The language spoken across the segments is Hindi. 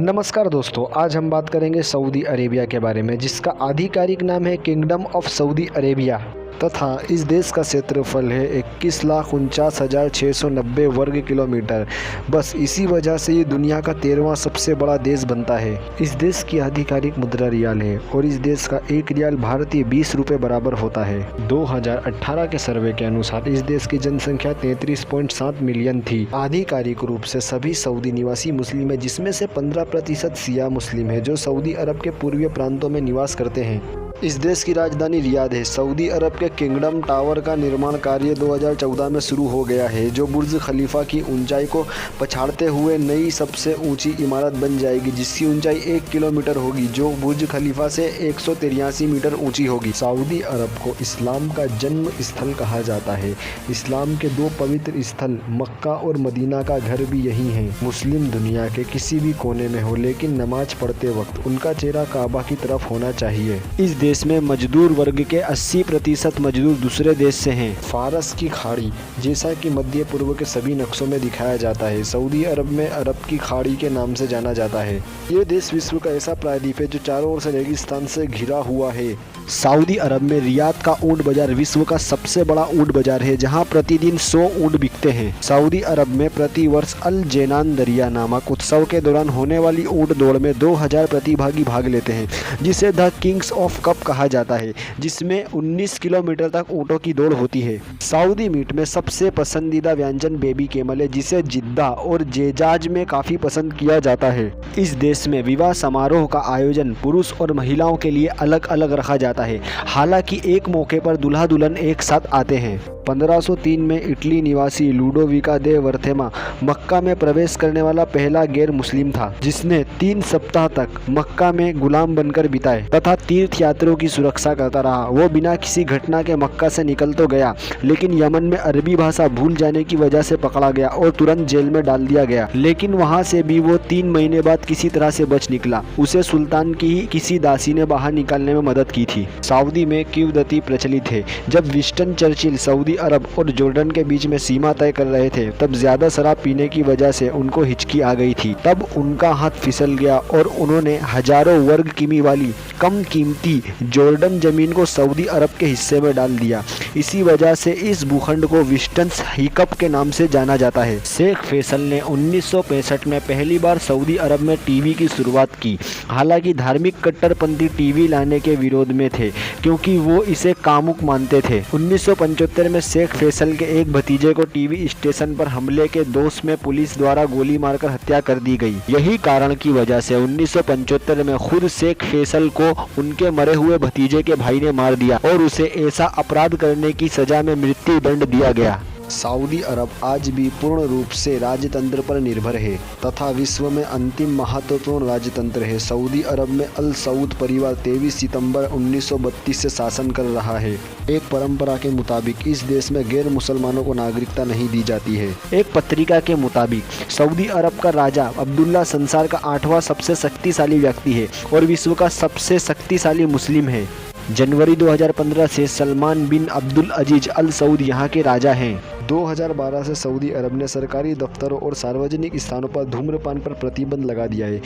नमस्कार दोस्तों, आज हम बात करेंगे सऊदी अरेबिया के बारे में, जिसका आधिकारिक नाम है किंगडम ऑफ सऊदी अरेबिया तथा इस देश का क्षेत्रफल है 21,49,690 वर्ग किलोमीटर। बस इसी वजह से ये दुनिया का 13वां सबसे बड़ा देश बनता है। इस देश की आधिकारिक मुद्रा रियाल है और इस देश का एक रियाल भारतीय 20 रुपये बराबर होता है। 2018 के सर्वे के अनुसार इस देश की जनसंख्या 33.7 मिलियन थी। आधिकारिक रूप से सभी सऊदी निवासी मुस्लिम है, जिसमें से 15% शिया मुस्लिम है जो सऊदी अरब के पूर्वीय प्रांतों में निवास करते हैं। इस देश की राजधानी रियाद है। सऊदी अरब के किंगडम टावर का निर्माण कार्य 2014 में शुरू हो गया है, जो बुर्ज खलीफा की ऊंचाई को पछाड़ते हुए नई सबसे ऊंची इमारत बन जाएगी, जिसकी ऊंचाई 1 किलोमीटर होगी, जो बुर्ज खलीफा से 183 मीटर ऊंची होगी। सऊदी अरब को इस्लाम का जन्म स्थल कहा जाता है। इस्लाम के 2 पवित्र स्थल मक्का और मदीना का घर भी यही है। मुस्लिम दुनिया के किसी भी कोने में हो, लेकिन नमाज पढ़ते वक्त उनका चेहरा काबा की तरफ होना चाहिए। इस देश में मजदूर वर्ग के 80% मजदूर दूसरे देश से हैं। फारस की खाड़ी, जैसा कि मध्य पूर्व के सभी नक्शों में दिखाया जाता है, सऊदी अरब में अरब की खाड़ी के नाम से जाना जाता है। ये देश विश्व का ऐसा प्रायद्वीप है जो चारों ओर से रेगिस्तान से घिरा हुआ है। सऊदी अरब में रियाद का ऊंट बाजार विश्व का सबसे बड़ा ऊंट बाजार है, जहां प्रतिदिन 100 ऊंट बिकते हैं। सऊदी अरब में प्रति वर्ष अल जेनान दरिया नामक उत्सव के दौरान होने वाली ऊंट दौड़ में 2000 प्रतिभागी भाग लेते हैं, जिसे द किंग्स ऑफ कप कहा जाता है, जिसमें 19 किलोमीटर तक ऊंटों की दौड़ होती है। सऊदी मीट में सबसे पसंदीदा व्यंजन बेबी कैमल है, जिसे जिद्दा और जेजाज में काफी पसंद किया जाता है। इस देश में विवाह समारोह का आयोजन पुरुष और महिलाओं के लिए अलग अलग रखा जाता है। हालांकि एक मौके पर दूल्हा दुल्हन एक साथ आते हैं। 1503 में इटली निवासी लुडोविका दे वर्थेमा मक्का में प्रवेश करने वाला पहला गैर मुस्लिम था, जिसने 3 सप्ताह तक मक्का में गुलाम बनकर बिताए तथा तीर्थ यात्रियों की सुरक्षा करता रहा। वो बिना किसी घटना के मक्का से निकल तो गया, लेकिन यमन में अरबी भाषा भूल जाने की वजह से पकड़ा गया और तुरंत जेल में डाल दिया गया। लेकिन वहाँ से भी वो 3 महीने बाद किसी तरह से बच निकला। उसे सुल्तान की ही किसी दासी ने बाहर निकालने में मदद की थी। सऊदी में किवदती प्रचलित है। जब विंस्टन चर्चिल सऊदी अरब और जॉर्डन के बीच में सीमा तय कर रहे थे, तब ज्यादा शराब पीने की वजह से उनको हिचकी आ गई थी। तब उनका हाथ फिसल गया और उन्होंने हजारों वर्ग किमी वाली कम कीमती जॉर्डन जमीन को सऊदी अरब के हिस्से में डाल दिया। इसी वजह से इस भूखंड को विंस्टन्स हिकअप के नाम से जाना जाता है। शेख फैसल ने 1965 में पहली बार सऊदी अरब में टीवी की शुरुआत की। हालांकि धार्मिक कट्टरपंथी टीवी लाने के विरोध में थे, क्योंकि वो इसे कामुक मानते थे। 1975 में शेख फैसल के एक भतीजे को टीवी स्टेशन पर हमले के दोष में पुलिस द्वारा गोली मारकर हत्या कर दी गई। यही कारण की वजह से 1975 में खुद शेख फैसल को उनके मरे हुए भतीजे के भाई ने मार दिया और उसे ऐसा अपराध करने की सजा में मृत्यु दंड दिया गया। सऊदी अरब आज भी पूर्ण रूप से राजतंत्र पर निर्भर है तथा विश्व में अंतिम महत्वपूर्ण राजतंत्र है। सऊदी अरब में अल सऊद परिवार 23 सितंबर 1932 से शासन कर रहा है। एक परंपरा के मुताबिक इस देश में गैर मुसलमानों को नागरिकता नहीं दी जाती है। एक पत्रिका के मुताबिक सऊदी अरब का राजा अब्दुल्ला संसार का 8वां सबसे शक्तिशाली व्यक्ति है और विश्व का सबसे शक्तिशाली मुस्लिम है। जनवरी 2015 से सलमान बिन अब्दुल अजीज अल सऊद यहाँ के राजा हैं। 2012 से सऊदी अरब ने सरकारी दफ्तरों और सार्वजनिक स्थानों पर धूम्रपान पर प्रतिबंध लगा दिया है।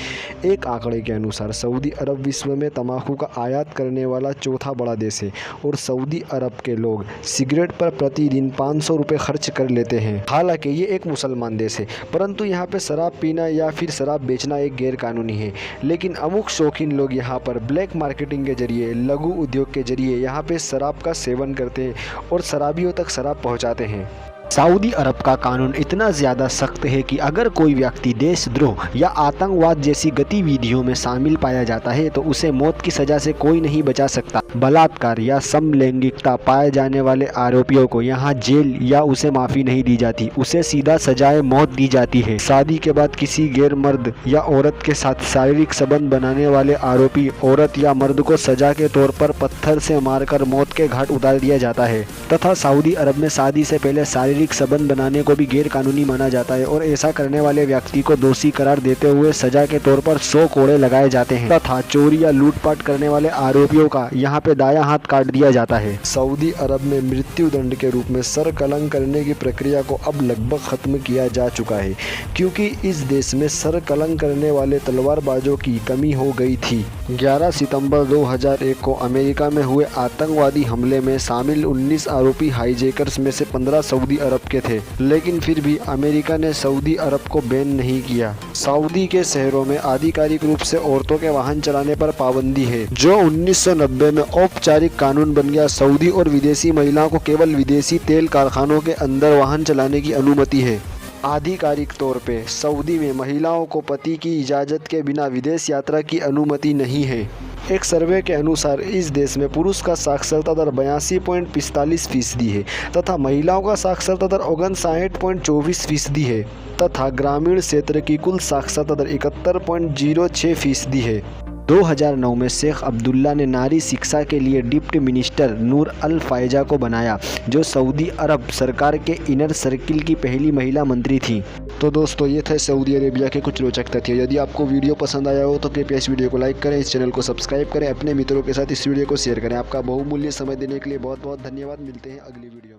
एक आंकड़े के अनुसार सऊदी अरब विश्व में तंबाकू का आयात करने वाला 4था बड़ा देश है और सऊदी अरब के लोग सिगरेट पर प्रतिदिन 500 रुपये खर्च कर लेते हैं। हालांकि ये एक मुसलमान देश है, परंतु यहाँ पर शराब पीना या फिर शराब बेचना एक गैर कानूनी है। लेकिन अमुक शौकीन लोग यहाँ पर ब्लैक मार्केटिंग के जरिए, लघु उद्योग के जरिए यहाँ पे शराब का सेवन करते हैं और शराबियों तक शराब पहुँचाते हैं। सऊदी अरब का कानून इतना ज़्यादा सख्त है कि अगर कोई व्यक्ति देशद्रोह या आतंकवाद जैसी गतिविधियों में शामिल पाया जाता है तो उसे मौत की सज़ा से कोई नहीं बचा सकता। बलात्कार या समलैंगिकता पाए जाने वाले आरोपियों को यहाँ जेल या उसे माफ़ी नहीं दी जाती, उसे सीधा सजाए मौत दी जाती है। शादी के बाद किसी गैर मर्द या औरत के साथ शारीरिक संबंध बनाने वाले आरोपी औरत या मर्द को सजा के तौर पर पत्थर से मारकर मौत के घाट उतार दिया जाता है तथा सऊदी अरब में शादी से पहले शारीरिक शारीरिक संबंध बनाने को भी गैर कानूनी माना जाता है और ऐसा करने वाले व्यक्ति को दोषी करार देते हुए सजा के तौर पर 100 कोड़े लगाए जाते हैं तथा चोरी या लूटपाट करने वाले आरोपियों का यहाँ पे दायां हाथ काट दिया जाता है। सऊदी अरब में मृत्यु दंड के रूप में सर कलम करने की प्रक्रिया को अब लगभग खत्म किया जा चुका है, क्योंकि इस देश में सर कलम करने वाले तलवारबाजों की कमी हो गई थी। 11 सितंबर 2001 को अमेरिका में हुए आतंकवादी हमले में शामिल 19 आरोपी हाईजैकर्स में से 15 सऊदी अरब के थे, लेकिन फिर भी अमेरिका ने सऊदी अरब को बैन नहीं किया। सऊदी के शहरों में आधिकारिक रूप से औरतों के वाहन चलाने पर पाबंदी है, जो 1990 में औपचारिक कानून बन गया। सऊदी और विदेशी महिलाओं को केवल विदेशी तेल कारखानों के अंदर वाहन चलाने की अनुमति है। आधिकारिक तौर पे सऊदी में महिलाओं को पति की इजाज़त के बिना विदेश यात्रा की अनुमति नहीं है। एक सर्वे के अनुसार इस देश में पुरुष का साक्षरता दर 82.45% है तथा महिलाओं का साक्षरता दर 59.24% है तथा ग्रामीण क्षेत्र की कुल साक्षरता दर 71.06% है। 2009 में शेख अब्दुल्ला ने नारी शिक्षा के लिए डिप्टी मिनिस्टर नूर अल फायजा को बनाया, जो सऊदी अरब सरकार के इनर सर्किल की पहली महिला मंत्री थी। तो दोस्तों, ये थे सऊदी अरेबिया के कुछ रोचक तथ्य। यदि आपको वीडियो पसंद आया हो तो कृपया इस वीडियो को लाइक करें, इस चैनल को सब्सक्राइब करें, अपने मित्रों के साथ इस वीडियो को शेयर करें। आपका बहुमूल्य समय देने के लिए बहुत बहुत धन्यवाद। मिलते हैं अगली वीडियो में।